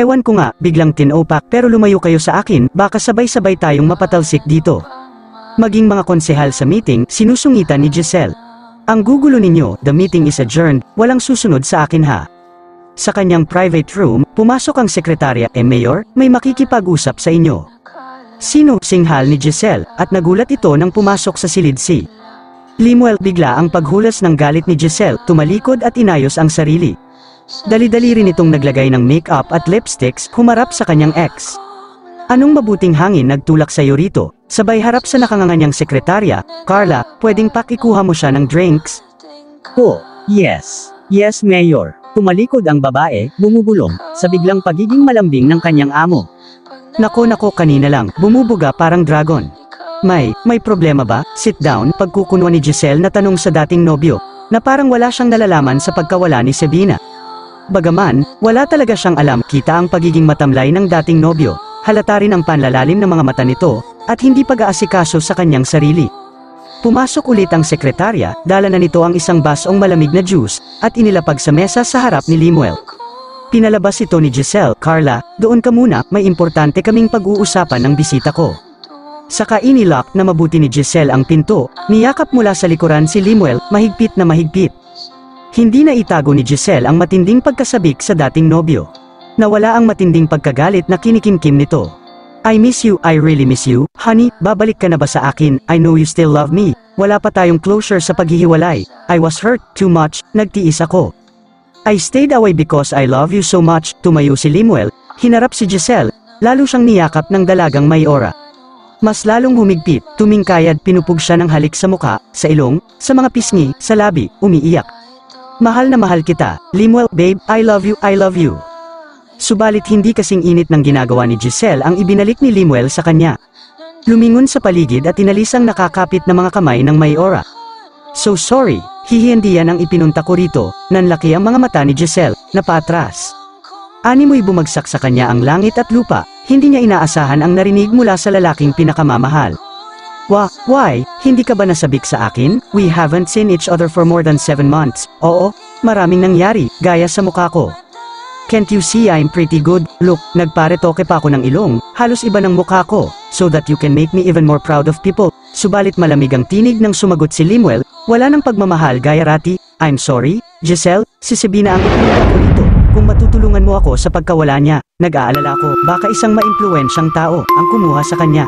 Ewan ko nga, biglang tinopak pero lumayo kayo sa akin, baka sabay-sabay tayong mapatalsik dito. Maging mga konsehal sa meeting, sinusungitan ni Giselle. Ang gugulo ninyo, the meeting is adjourned, walang susunod sa akin ha. Sa kanyang private room, pumasok ang sekretarya, Mayor, may makikipag-usap sa inyo. Sino? Singhal ni Giselle, at nagulat ito nang pumasok sa silid si Lemuel. Bigla ang paghulas ng galit ni Giselle, tumalikod at inayos ang sarili. Dali-dali rin itong naglagay ng make-up at lipsticks, humarap sa kanyang ex. Anong mabuting hangin nagtulak sa'yo rito? Sabay harap sa nakanganganyang sekretarya, Carla, pwedeng pakikuha mo siya ng drinks? Oh, yes. Yes, Mayor. Tumalikod ang babae, bumubulong, sa biglang pagiging malambing ng kanyang amo. Nako kanina lang, bumubuga parang dragon. May problema ba? Sit down, pagkukunwa ni Giselle na tanong sa dating nobyo, na parang wala siyang nalalaman sa pagkawala ni Sabina. Bagaman, wala talaga siyang alam, kita ang pagiging matamlay ng dating nobyo, halata rin ang panlalalim ng mga mata nito, at hindi pag-aasikaso sa kanyang sarili. Pumasok ulit ang sekretarya, dala na nito ang isang basong malamig na juice, at inilapag sa mesa sa harap ni Lemuel. Pinalabas ito ni Giselle, Carla, doon ka muna, may importante kaming pag-uusapan ng bisita ko. Saka inilock na mabuti ni Giselle ang pinto, niyakap mula sa likuran si Lemuel, mahigpit na mahigpit. Hindi na itago ni Giselle ang matinding pagkasabik sa dating nobyo. Nawala ang matinding pagkagalit na kinikimkim nito. I miss you, I really miss you, honey, babalik ka na ba sa akin, I know you still love me, wala pa tayong closure sa paghihiwalay, I was hurt, too much, nagtiis ako. I stayed away because I love you so much, tumayo si Lemuel, hinarap si Giselle, lalo siyang niyakap ng dalagang may aura. Mas lalong humigpit, tumingkayad, pinupug siya ng halik sa muka, sa ilong, sa mga pisngi, sa labi, umiiyak. Mahal na mahal kita, Lemuel, babe, I love you, I love you. Subalit hindi kasing init ng ginagawa ni Giselle ang ibinalik ni Lemuel sa kanya. Lumingon sa paligid at inalis ang nakakapit na mga kamay ng may aura. So sorry, hihindihan ang ipinunta ko rito, nanlaki ang mga mata ni Giselle, na paatras. Animoy bumagsak sa kanya ang langit at lupa, hindi niya inaasahan ang narinig mula sa lalaking pinakamamahal. Why? Hindi ka ba nasabik sa akin? We haven't seen each other for more than 7 months. Oo, maraming nangyari, gaya sa mukha ko. Can't you see I'm pretty good? Look, nagparetoke pa ako ng ilong, halos iba ng mukha ko, so that you can make me even more proud of people. Subalit malamig ang tinig ng sumagot si Lemuel, wala nang pagmamahal gaya rati. I'm sorry, Giselle, si Sabina ang ipinunta ko dito. Kung matutulungan mo ako sa pagkawala niya, nag-aalala ko, baka isang maimpluwensyang tao ang kumuha sa kanya.